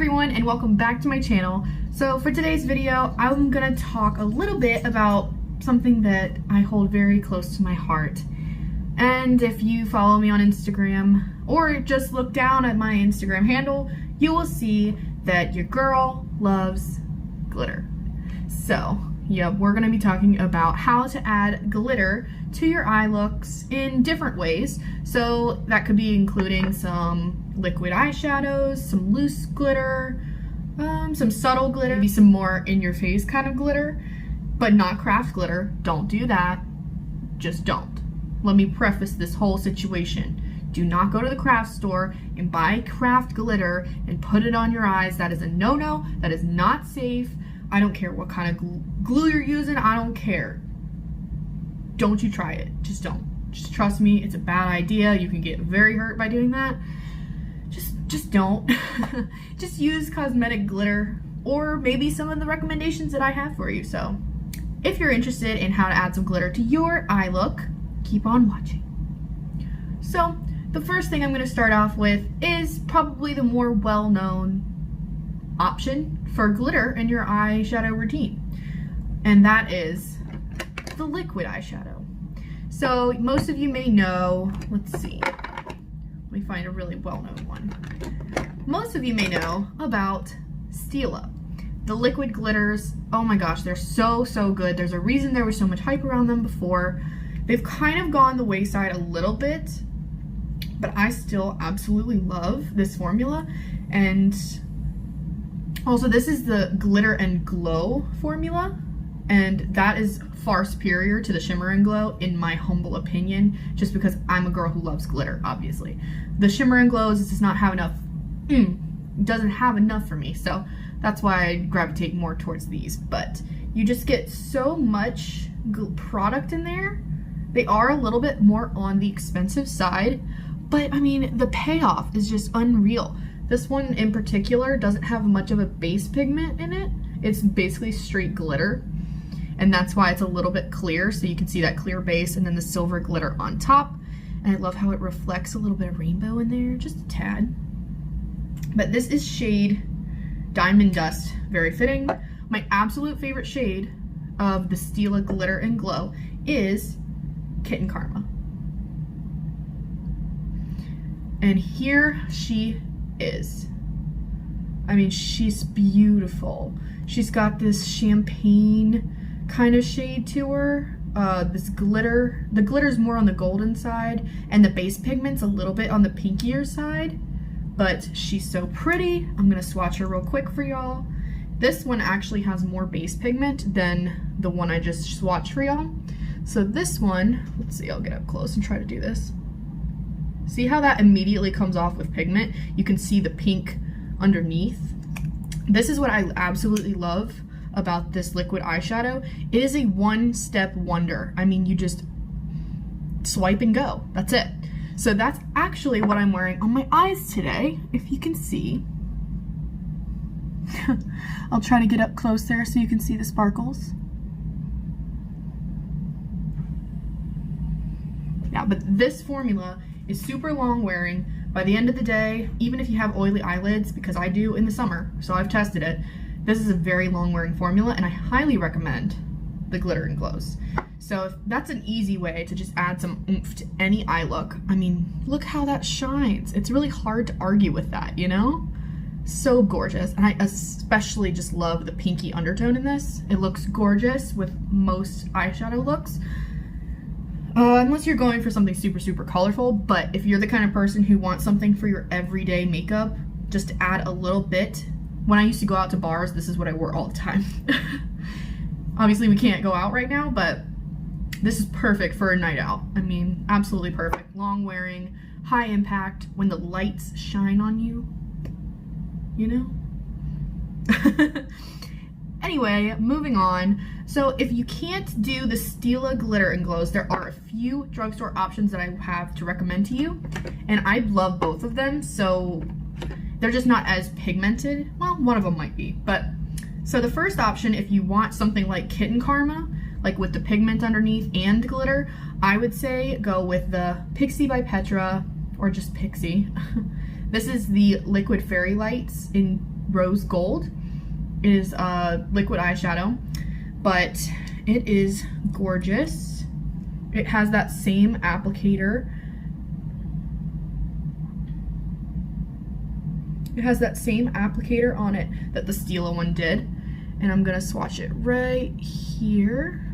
everyone, and welcome back to my channel. So for today's video, I'm gonna talk a little bit about something that I hold very close to my heart. And if you follow me on Instagram or just look down at my Instagram handle, you will see that your girl loves glitter. So yeah, we're gonna be talking about how to add glitter to your eye looks in different ways. So that could be including some liquid eyeshadows, some loose glitter, some subtle glitter, maybe some more in your face kind of glitter, but not craft glitter. Don't do that. Just don't. Let me preface this whole situation. Do not go to the craft store and buy craft glitter and put it on your eyes. That is a no-no. That is not safe. I don't care what kind of glue you're using. I don't care. Don't you try it. Just don't. Just trust me. It's a bad idea. You can get very hurt by doing that. Just don't. Just use cosmetic glitter or maybe some of the recommendations that I have for you. So if you're interested in how to add some glitter to your eye look, keep on watching. So the first thing I'm going to start off with is probably the more well-known option for glitter in your eyeshadow routine, and that is the liquid eyeshadow. So most of you may know, let's see, let me find a really well-known one. Most of you may know about Stila. The liquid glitters, oh my gosh, they're so good. There's a reason there was so much hype around them before. They've kind of gone the wayside a little bit, but I still absolutely love this formula. And also, this is the Glitter and Glow formula, and that is far superior to the Shimmer and Glow in my humble opinion, just because I'm a girl who loves glitter, obviously. The Shimmer and Glows does not have enough, doesn't have enough for me, so that's why I gravitate more towards these. But you just get so much product in there. They are a little bit more on the expensive side, but I mean, the payoff is just unreal. This one in particular doesn't have much of a base pigment in it. It's basically straight glitter, and that's why it's a little bit clear, so you can see that clear base and then the silver glitter on top. And I love how it reflects a little bit of rainbow in there, just a tad. But this is shade Diamond Dust, very fitting. My absolute favorite shade of the Stila Glitter and Glow is Kitten Karma. And here she is. I mean, she's beautiful. She's got this champagne kind of shade to her. This glitter, the glitter's more on the golden side, and the base pigment's a little bit on the pinkier side, but she's so pretty. I'm gonna swatch her real quick for y'all. This one actually has more base pigment than the one I just swatched for y'all. So this one, let's see, I'll get up close and try to do this. See how that immediately comes off with pigment? You can see the pink underneath. This is what I absolutely love about this liquid eyeshadow. It is a one-step wonder. I mean, you just swipe and go. That's it. So that's actually what I'm wearing on my eyes today, if you can see. I'll try to get up close there so you can see the sparkles. Yeah, but this formula is super long wearing. By the end of the day, even if you have oily eyelids, because I do in the summer, so I've tested it, this is a very long wearing formula, and I highly recommend the Glitter and Glows. So if that's an easy way to just add some oomph to any eye look. I mean, look how that shines. It's really hard to argue with that, you know? So gorgeous. And I especially just love the pinky undertone in this. It looks gorgeous with most eyeshadow looks. Unless you're going for something super colorful, but if you're the kind of person who wants something for your everyday makeup, just to add a little bit. When I used to go out to bars, this is what I wore all the time. Obviously we can't go out right now, but this is perfect for a night out. I mean, absolutely perfect. Long wearing, high impact, when the lights shine on you, you know? Anyway, moving on. So if you can't do the Stila Glitter and Glows, there are a few drugstore options that I have to recommend to you, and I love both of them. So they're just not as pigmented. Well, one of them might be, but so the first option, if you want something like Kitten Karma, like with the pigment underneath and glitter, I would say go with the Pixi by Petra, or just Pixi. This is the Liquid Fairy Lights in Rose Gold. It is a liquid eyeshadow, but it is gorgeous. It has that same applicator. It has that same applicator on it that the Stila one did. And I'm gonna swatch it right here.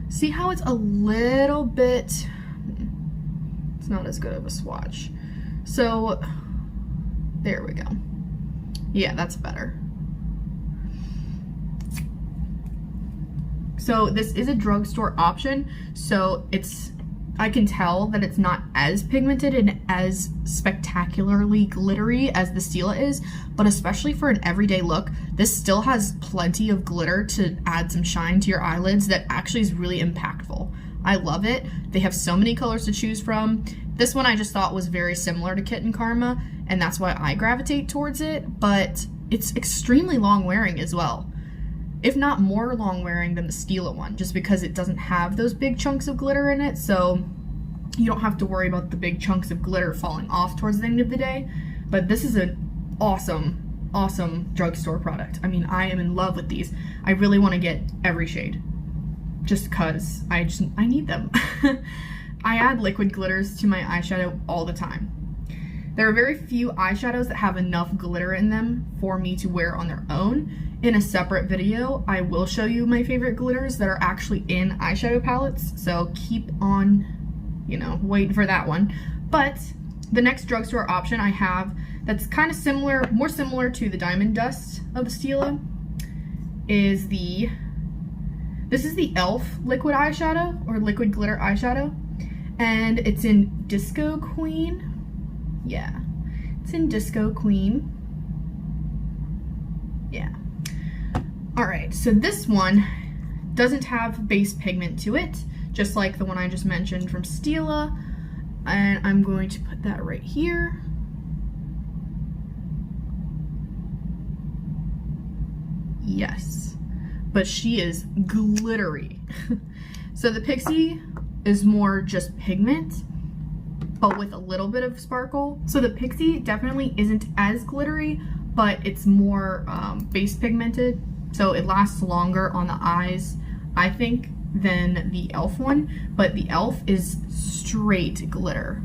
See how it's a little bit, it's not as good of a swatch. So there we go. Yeah, that's better. So this is a drugstore option, so I can tell that it's not as pigmented and as spectacularly glittery as the Stila is, but especially for an everyday look, this still has plenty of glitter to add some shine to your eyelids that actually is really impactful. I love it. They have so many colors to choose from. This one I just thought was very similar to Kit and Karma, and that's why I gravitate towards it, but it's extremely long wearing as well. If not more long wearing than the Stila one, just because it doesn't have those big chunks of glitter in it, so you don't have to worry about the big chunks of glitter falling off towards the end of the day. But this is an awesome, awesome drugstore product. I mean, I am in love with these. I really want to get every shade, just cause I need them. I add liquid glitters to my eyeshadow all the time. There are very few eyeshadows that have enough glitter in them for me to wear on their own. In a separate video, I will show you my favorite glitters that are actually in eyeshadow palettes, so keep on, you know, wait for that one. But the next drugstore option I have that's kind of similar, more similar to the Diamond Dust of the Stila is this is the e.l.f. liquid eyeshadow, or liquid glitter eyeshadow, and it's in Disco Queen. Yeah, it's in Disco Queen. Yeah. Alright, so this one doesn't have base pigment to it, just like the one I just mentioned from Stila. And I'm going to put that right here. Yes, but she is glittery. So the Pixi is more just pigment, but with a little bit of sparkle. So the Pixi definitely isn't as glittery, but it's more base pigmented. So it lasts longer on the eyes, I think, than the e.l.f. one, but the e.l.f. is straight glitter.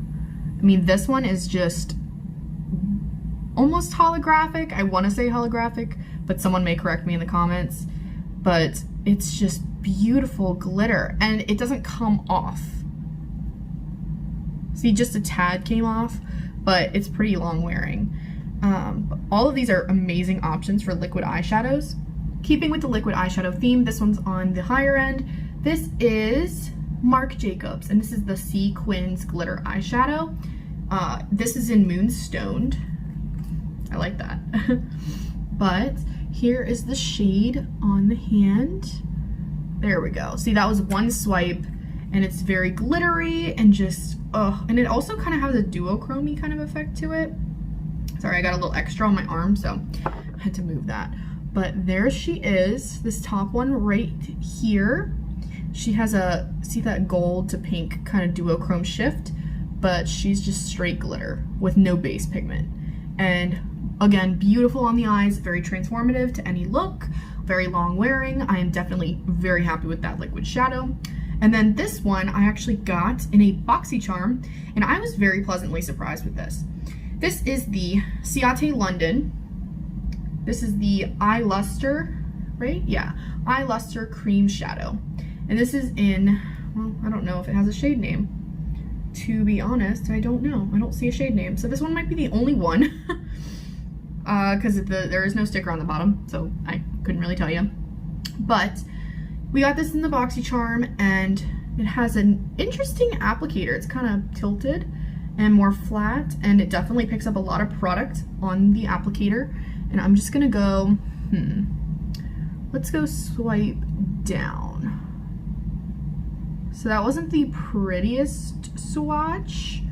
I mean, this one is just almost holographic. I want to say holographic, but someone may correct me in the comments. But it's just beautiful glitter, and it doesn't come off. See, just a tad came off, but it's pretty long wearing. All of these are amazing options for liquid eyeshadows. Keeping with the liquid eyeshadow theme, this one's on the higher end. This is Marc Jacobs, and this is the See-Quins glitter eyeshadow. This is in Moonstoned. I like that. But here is the shade on the hand. There we go. See, that was one swipe, and it's very glittery and just, and it also kind of has a duochrome kind of effect to it. Sorry, I got a little extra on my arm, so I had to move that. But there she is, this top one right here. She has a, see that gold to pink kind of duochrome shift, but she's just straight glitter with no base pigment. And again, beautiful on the eyes, very transformative to any look, very long wearing. I am definitely very happy with that liquid shadow. And then this one I actually got in a BoxyCharm, and I was very pleasantly surprised with this. This is the Ciate London. This is the Eye Luster, right? Yeah, Eye Luster Cream Shadow. And this is in, well, I don't know if it has a shade name. To be honest, I don't know. I don't see a shade name. So this one might be the only one. Because there is no sticker on the bottom, so I couldn't really tell you. But we got this in the BoxyCharm, and it has an interesting applicator. It's kind of tilted and more flat, and it definitely picks up a lot of product on the applicator. And I'm just gonna go, let's go swipe down. So that wasn't the prettiest swatch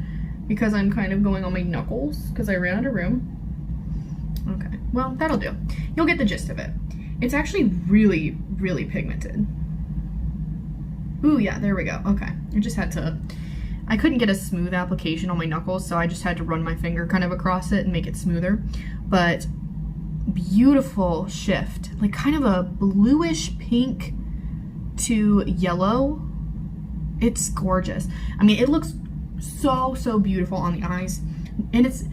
because I'm kind of going on my knuckles because I ran out of room. Okay, well, that'll do. You'll get the gist of it. It's actually really, really pigmented. Ooh, yeah, there we go. Okay, I I couldn't get a smooth application on my knuckles, so I just had to run my finger kind of across it and make it smoother. But beautiful shift, like kind of a bluish pink to yellow. It's gorgeous. I mean, it looks so beautiful on the eyes, and it's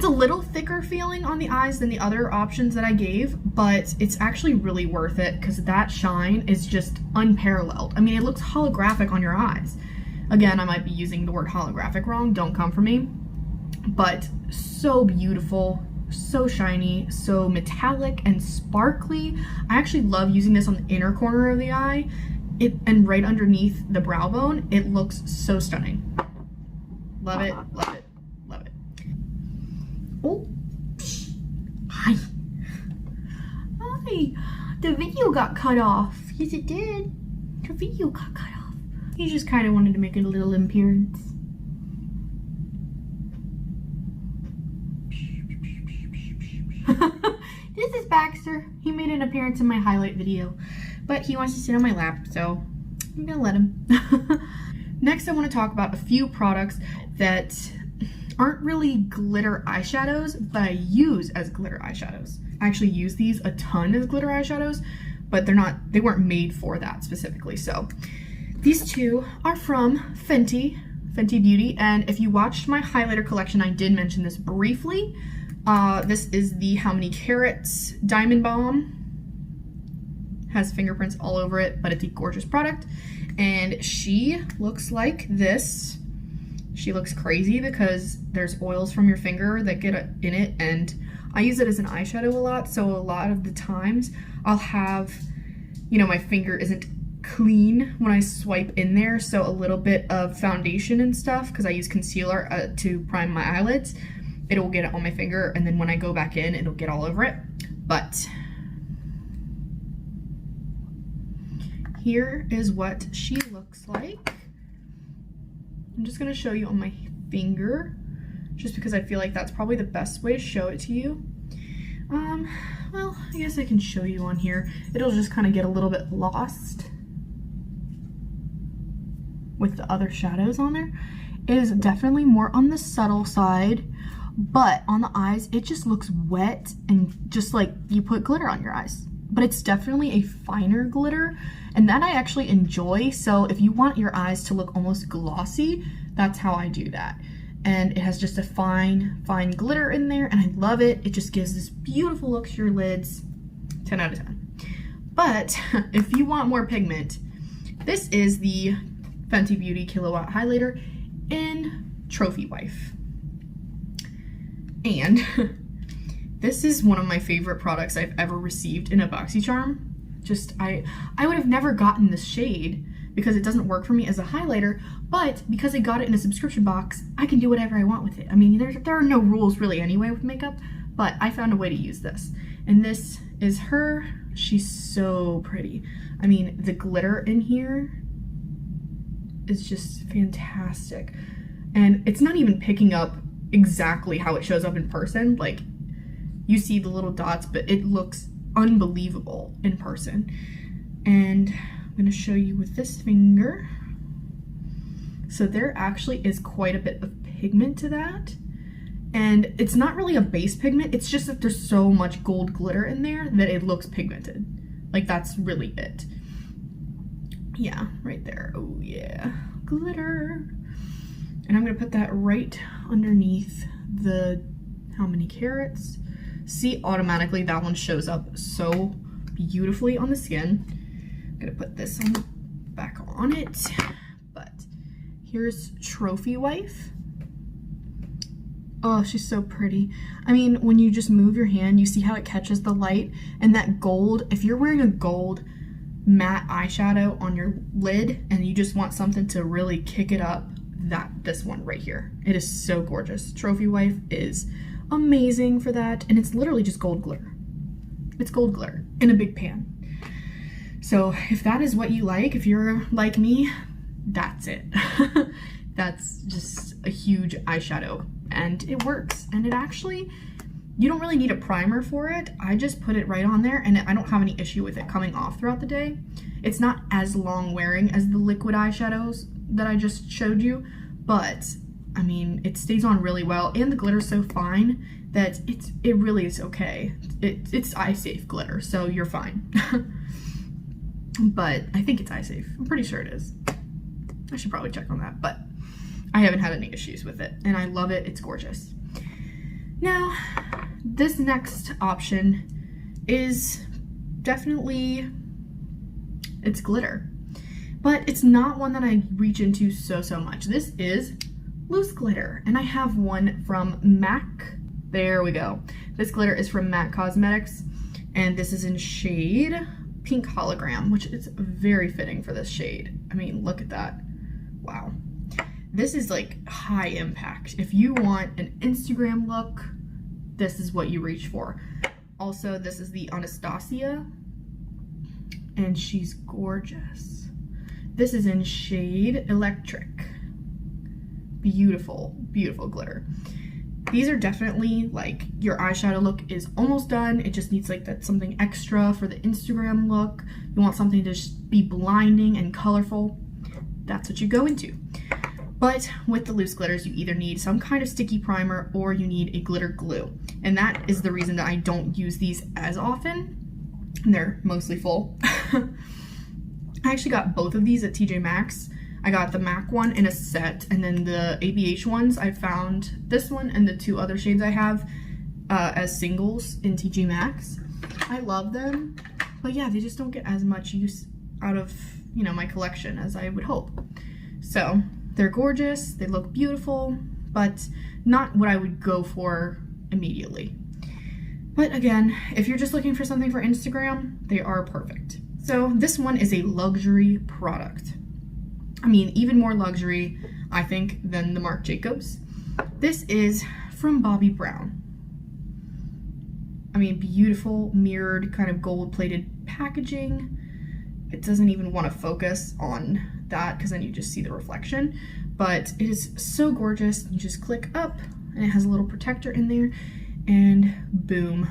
a little thicker feeling on the eyes than the other options that I gave, but it's actually really worth it because that shine is just unparalleled. I mean, it looks holographic on your eyes. Again, I might be using the word holographic wrong, don't come for me, but so beautiful, so shiny, so metallic and sparkly. I actually love using this on the inner corner of the eye, and right underneath the brow bone. It looks so stunning. Love it, love it, love it. Oh, hi. Hi. The video got cut off. Yes, it did. The video got cut off. He just kind of wanted to make a little appearance. This is Baxter. He made an appearance in my highlight video, but he wants to sit on my lap, so I'm gonna let him. Next, I want to talk about a few products that aren't really glitter eyeshadows, but I use as glitter eyeshadows. I actually use these a ton as glitter eyeshadows, but they weren't made for that specifically. So these two are from Fenty Beauty, and if you watched my highlighter collection, I did mention this briefly. This is the How Many Carats Diamond Balm. Has fingerprints all over it, but it's a gorgeous product. And she looks like this. She looks crazy because there's oils from your finger that get in it, and I use it as an eyeshadow a lot, so a lot of the times I'll have, you know, my finger isn't clean when I swipe in there, so a little bit of foundation and stuff, because I use concealer to prime my eyelids, it'll get it on my finger, and then when I go back in, it'll get all over it. But here is what she looks like. I'm just gonna show you on my finger, just because I feel like that's probably the best way to show it to you. Well, I guess I can show you on here. It'll just kind of get a little bit lost with the other shadows on there. It is definitely more on the subtle side, but on the eyes, it just looks wet and just like you put glitter on your eyes. But it's definitely a finer glitter, and that I actually enjoy. So if you want your eyes to look almost glossy, that's how I do that. And it has just a fine glitter in there, and I love it. It just gives this beautiful look to your lids. 10 out of 10. But if you want more pigment, this is the Fenty Beauty Kilowatt Highlighter in Trophy Wife. And this is one of my favorite products I've ever received in a BoxyCharm. Just, I would have never gotten this shade because it doesn't work for me as a highlighter, but because I got it in a subscription box, I can do whatever I want with it. I mean, there are no rules really anyway with makeup, but I found a way to use this. And this is her. She's so pretty. I mean, the glitter in here is just fantastic. And it's not even picking up exactly how it shows up in person. Like, you see the little dots, but it looks unbelievable in person. And I'm gonna show you with this finger. So there actually is quite a bit of pigment to that. And it's not really a base pigment, it's just that there's so much gold glitter in there that it looks pigmented. Like, that's really it. Yeah, right there. Oh yeah, glitter. And I'm gonna put that right underneath the How Many Carats. See, automatically that one shows up so beautifully on the skin. I'm gonna put this on back on it. But here's Trophy Wife. Oh, she's so pretty. I mean, when you just move your hand, you see how it catches the light, and that gold, if you're wearing a gold matte eyeshadow on your lid and you just want something to really kick it up, this one right here. It is so gorgeous. Trophy Wife is amazing for that, and it's literally just gold glitter. It's gold glitter in a big pan. So if that is what you like, if you're like me, that's it. That's just a huge eyeshadow, and it works. And it actually, you don't really need a primer for it. I just put it right on there, and I don't have any issue with it coming off throughout the day. It's not as long wearing as the liquid eyeshadows that I just showed you, but I mean, it stays on really well, and the glitter's so fine that it really is okay. It's eye safe glitter, so you're fine. But I think it's eye safe. I'm pretty sure it is. I should probably check on that, but I haven't had any issues with it, and I love it. It's gorgeous. Now, this next option is definitely, it's glitter, but it's not one that I reach into so much. This is loose glitter, and I have one from MAC. There we go. This glitter is from MAC Cosmetics, and this is in shade Pink Hologram, which is very fitting for this shade. I mean, look at that. Wow. This is like high impact. If you want an Instagram look, this is what you reach for. Also, this is the Anastasia, and she's gorgeous. This is in shade Electric. Beautiful, beautiful glitter. These are definitely like your eyeshadow look is almost done. It just needs like that something extra for the Instagram look. You want something to just be blinding and colorful. That's what you go into. But with the loose glitters, you either need some kind of sticky primer or you need a glitter glue. And that is the reason that I don't use these as often. They're mostly full. I actually got both of these at TJ Maxx. I got the MAC one in a set, and then the ABH ones, I found this one and the two other shades I have as singles in TJ Maxx. I love them, but yeah, they just don't get as much use out of, you know, my collection as I would hope. So they're gorgeous, they look beautiful, but not what I would go for immediately. But again, if you're just looking for something for Instagram, they are perfect. So this one is a luxury product. I mean, even more luxury, I think, than the Marc Jacobs. This is from Bobbi Brown. I mean, beautiful, mirrored, kind of gold-plated packaging. It doesn't even want to focus on that because then you just see the reflection. But it is so gorgeous. You just click up, and it has a little protector in there, and boom.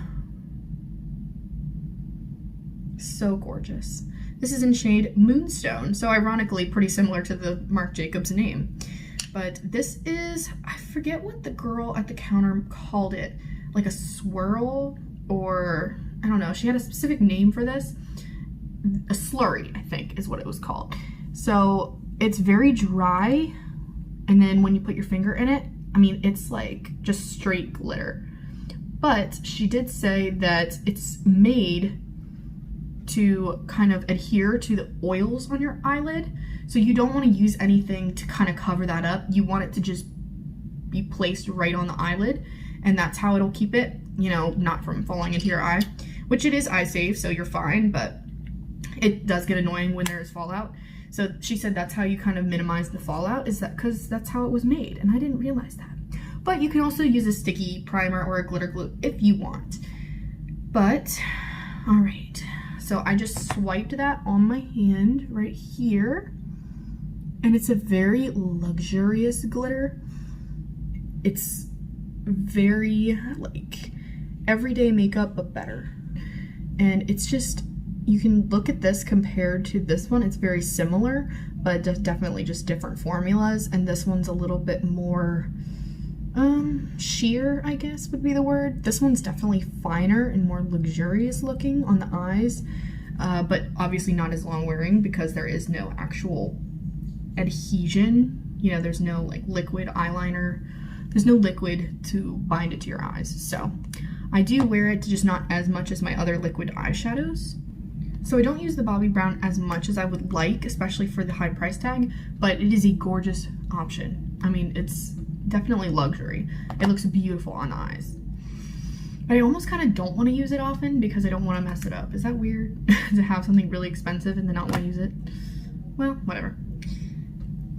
So gorgeous. This is in shade Moonstone, so ironically pretty similar to the Marc Jacobs name. But this is, I forget what the girl at the counter called it, like a swirl, or I don't know, she had a specific name for this. A slurry, I think, is what it was called. So it's very dry, and then when you put your finger in it, I mean, it's like just straight glitter. But she did say that it's made to kind of adhere to the oils on your eyelid. So you don't want to use anything to kind of cover that up. You want it to just be placed right on the eyelid, and that's how it'll keep it, you know, not from falling into your eye, which it is eye safe, so you're fine, but it does get annoying when there is fallout. So she said that's how you kind of minimize the fallout, is that because that's how it was made, and I didn't realize that. But you can also use a sticky primer or a glitter glue if you want. But, all right. So I just swiped that on my hand right here, and it's a very luxurious glitter. It's very like everyday makeup, but better. And it's just, you can look at this compared to this one, it's very similar, but definitely just different formulas. And this one's a little bit more sheer, I guess would be the word. This one's definitely finer and more luxurious looking on the eyes, but obviously not as long wearing because there is no actual adhesion. You know, there's no like liquid eyeliner. There's no liquid to bind it to your eyes. So I do wear it, just not as much as my other liquid eyeshadows. So I don't use the Bobbi Brown as much as I would like, especially for the high price tag, but it is a gorgeous option. I mean, it's definitely luxury. It looks beautiful on the eyes. But I almost kind of don't want to use it often because I don't want to mess it up. Is that weird? To have something really expensive and then not want to use it? Well, whatever.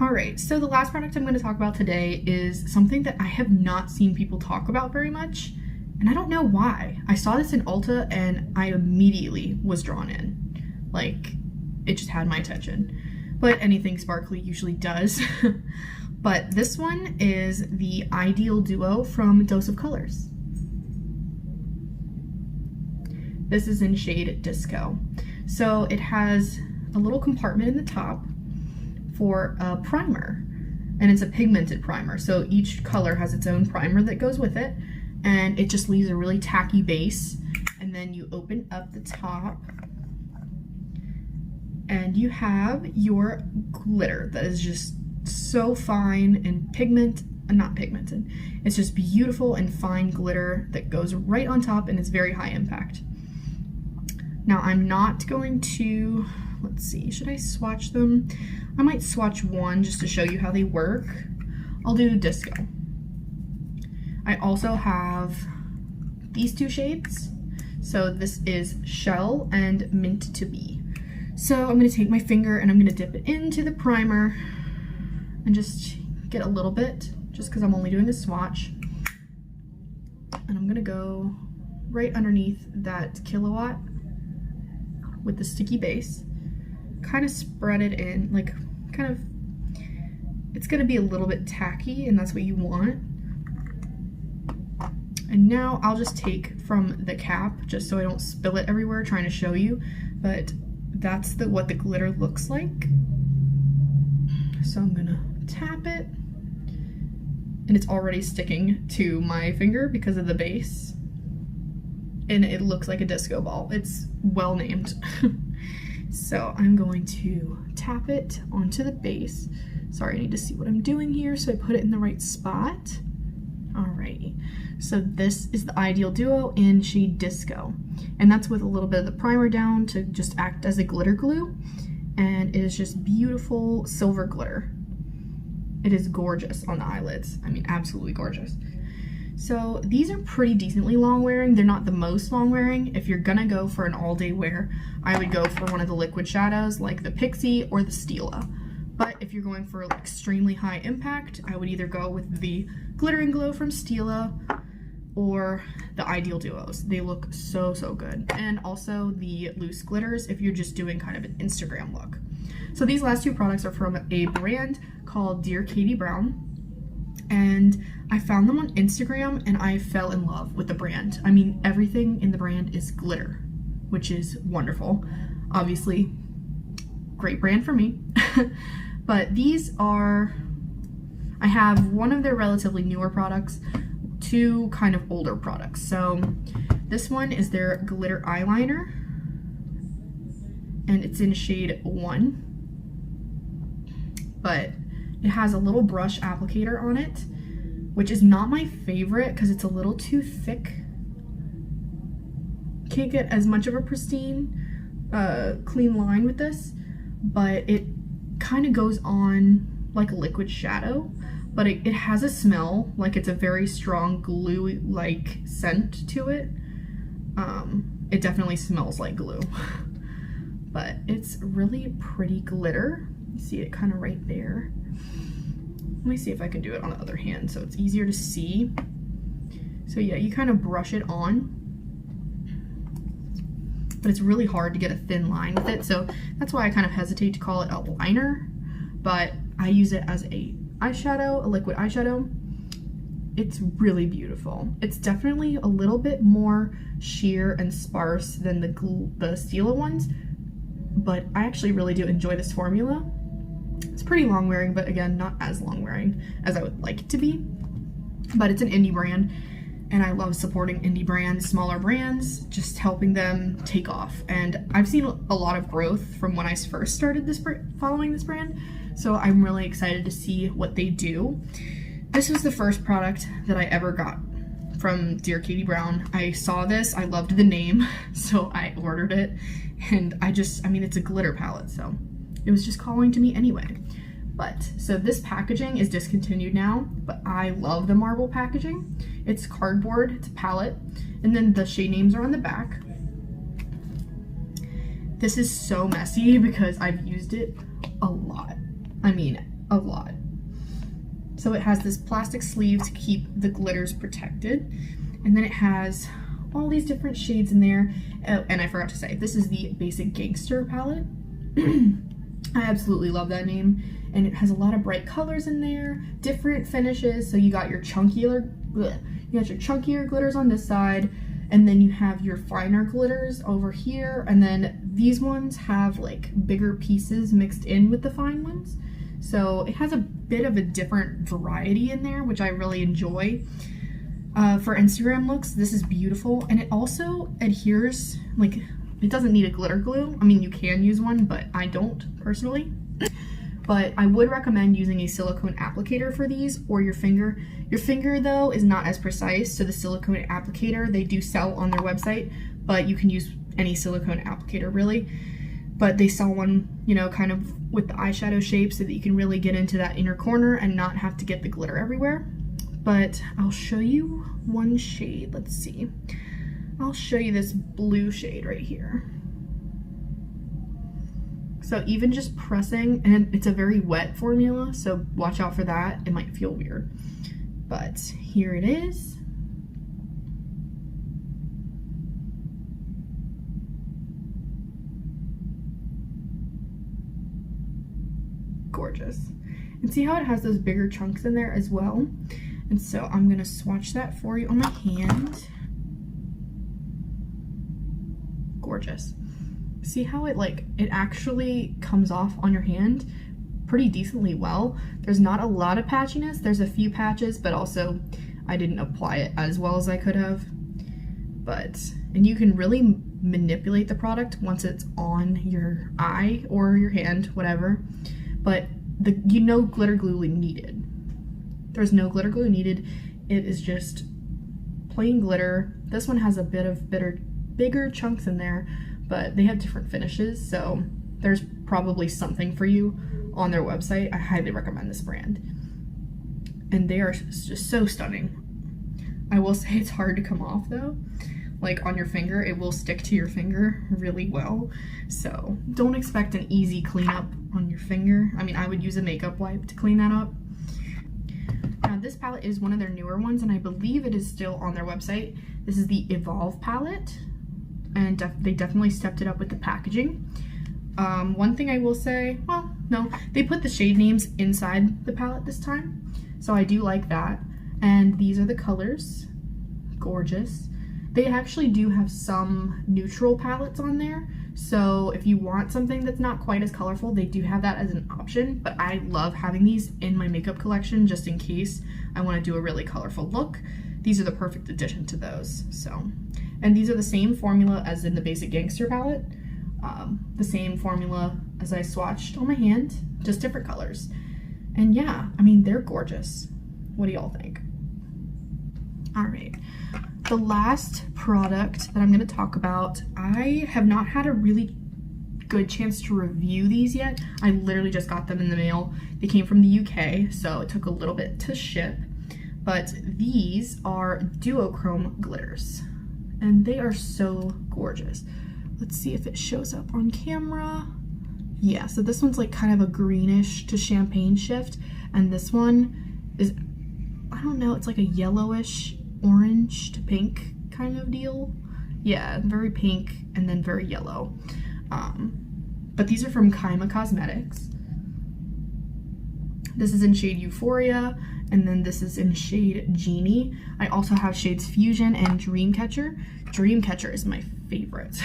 Alright, so the last product I'm going to talk about today is something that I have not seen people talk about very much, and I don't know why. I saw this in Ulta and I immediately was drawn in. Like, it just had my attention. But anything sparkly usually does. But this one is the Eyedeal Duo from Dose of Colors. This is in shade Disco. So it has a little compartment in the top for a primer. and it's a pigmented primer, so each color has its own primer that goes with it, and it just leaves a really tacky base. And then you open up the top and you have your glitter that is just so fine and not pigmented. It's just beautiful and fine glitter that goes right on top, and it's very high impact. Now I'm not going to, let's see, should I swatch them? I might swatch one just to show you how they work. I'll do Disco. I also have these two shades. So this is Shell and Mint to Be. So I'm gonna take my finger and I'm gonna dip it into the primer and just get a little bit, just because I'm only doing the swatch. And I'm gonna go right underneath that Killawatt with the sticky base, kind of spread it in, like kind of, it's gonna be a little bit tacky, and that's what you want. And now I'll just take from the cap, just so I don't spill it everywhere trying to show you, but that's what the glitter looks like. So I'm gonna tap it, and it's already sticking to my finger because of the base, and it looks like a disco ball. It's well named. So I'm going to tap it onto the base. Sorry, I need to see what I'm doing here so I put it in the right spot. Alrighty, so this is the Eyedeal Duo in shade Disco, and that's with a little bit of the primer down to just act as a glitter glue, and it is just beautiful silver glitter. It is gorgeous on the eyelids. I mean, absolutely gorgeous. So these are pretty decently long wearing. They're not the most long wearing. If you're gonna go for an all day wear, I would go for one of the liquid shadows like the Pixi or the Stila. But if you're going for extremely high impact, I would either go with the Glitter and Glow from Stila or the Eyedeal Duos. They look so, so good. And also the loose glitters if you're just doing kind of an Instagram look. So these last two products are from a brand called Dear Katie Brown. And I found them on Instagram and I fell in love with the brand. I mean, everything in the brand is glitter, which is wonderful. Obviously, great brand for me. But these are, I have one of their relatively newer products, two kind of older products. So this one is their glitter eyeliner, and it's in shade 1. But it has a little brush applicator on it, which is not my favorite because it's a little too thick. Can't get as much of a pristine, clean line with this, but it kind of goes on like a liquid shadow, but it has a smell, like it's a very strong glue-like scent to it. It definitely smells like glue, but it's really pretty glitter. You see it kind of right there. Let me see if I can do it on the other hand so it's easier to see. So yeah, you kind of brush it on, but it's really hard to get a thin line with it, so that's why I kind of hesitate to call it a liner, but I use it as a eyeshadow, a liquid eyeshadow. It's really beautiful. It's definitely a little bit more sheer and sparse than the Stila ones, but I actually really do enjoy this formula. It's pretty long wearing, but again, not as long wearing as I would like it to be, but it's an indie brand. And I love supporting indie brands, smaller brands, just helping them take off. And I've seen a lot of growth from when I first started following this brand, so I'm really excited to see what they do. This was the first product that I ever got from Dear Katie Brown. I saw this, I loved the name, so I ordered it. And I mean, it's a glitter palette, so it was just calling to me anyway. But, so this packaging is discontinued now, but I love the marble packaging. It's cardboard, it's a palette, and then the shade names are on the back. This is so messy because I've used it a lot. I mean, a lot. So it has this plastic sleeve to keep the glitters protected, and then it has all these different shades in there. Oh, and I forgot to say, this is the basic Gangster palette. I absolutely love that name. And it has a lot of bright colors in there, different finishes. So you got your chunkier glitters on this side, and then you have your finer glitters over here, and then these ones have like bigger pieces mixed in with the fine ones. So it has a bit of a different variety in there, which I really enjoy. For Instagram looks, this is beautiful, and it also adheres, like, it doesn't need a glitter glue. I mean, you can use one, but I don't personally. But I would recommend using a silicone applicator for these, or your finger. Your finger, though, is not as precise, so the silicone applicator, they do sell on their website, but you can use any silicone applicator, really. But they sell one, you know, kind of with the eyeshadow shape so that you can really get into that inner corner and not have to get the glitter everywhere. But I'll show you one shade. Let's see. I'll show you this blue shade right here. So even just pressing, and it's a very wet formula, so watch out for that. It might feel weird. But here it is. Gorgeous. And see how it has those bigger chunks in there as well? And so I'm gonna swatch that for you on my hand. Gorgeous. See how it actually comes off on your hand pretty decently well. There's not a lot of patchiness. There's a few patches, but also I didn't apply it as well as I could have. And you can really manipulate the product once it's on your eye or your hand, whatever. But glitter glue needed. There's no glitter glue needed. It is just plain glitter. This one has a bit of bigger chunks in there, but they have different finishes, so there's probably something for you on their website. I highly recommend this brand. And they are just so stunning. I will say it's hard to come off though. Like on your finger, it will stick to your finger really well. So don't expect an easy cleanup on your finger. I mean, I would use a makeup wipe to clean that up. Now this palette is one of their newer ones, and I believe it is still on their website. This is the Evolve palette. And they definitely stepped it up with the packaging. One thing I will say, well, no, they put the shade names inside the palette this time, so I do like that. And these are the colors. Gorgeous. They actually do have some neutral palettes on there, so if you want something that's not quite as colorful, they do have that as an option, but I love having these in my makeup collection just in case I want to do a really colorful look. These are the perfect addition to those, so. And these are the same formula as in the basic Gangster palette. The same formula as I swatched on my hand, just different colors. And yeah, I mean, they're gorgeous. What do y'all think? All right, the last product that I'm gonna talk about, I have not had a really good chance to review these yet. I literally just got them in the mail. They came from the UK, so it took a little bit to ship. But these are Duochrome glitters, and they are so gorgeous. Let's see if it shows up on camera. Yeah, so this one's like kind of a greenish to champagne shift, and this one is, I don't know, it's like a yellowish orange to pink kind of deal. Yeah, very pink and then very yellow. But these are from Kaima Cosmetics. This is in shade Euphoria, and then this is in shade Genie. I also have shades Fusion and Dreamcatcher. Dreamcatcher is my favorite.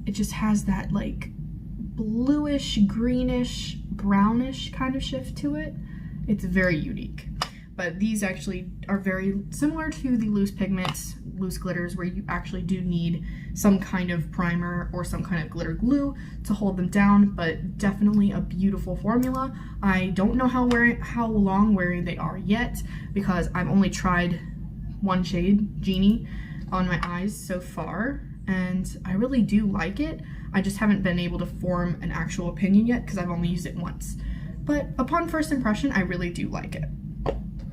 It just has that like bluish, greenish, brownish kind of shift to it. It's very unique. But these actually are very similar to the loose pigments, loose glitters, where you actually do need some kind of primer or some kind of glitter glue to hold them down, but definitely a beautiful formula. I don't know how long wearing they are yet, because I've only tried one shade, Genie, on my eyes so far, and I really do like it. I just haven't been able to form an actual opinion yet because I've only used it once. But upon first impression, I really do like it.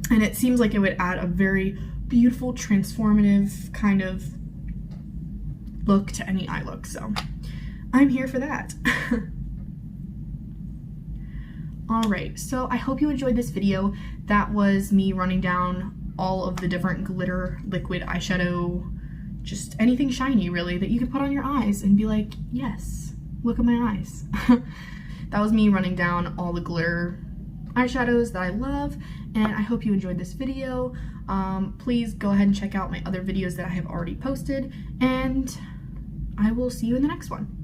And it seems like it would add a very beautiful, transformative kind of look to any eye look, so I'm here for that. Alright, so I hope you enjoyed this video. That was me running down all of the different glitter liquid eyeshadow, just anything shiny really that you can put on your eyes and be like, yes, look at my eyes. That was me running down all the glitter eyeshadows that I love, and I hope you enjoyed this video. Please go ahead and check out my other videos that I have already posted, and I will see you in the next one.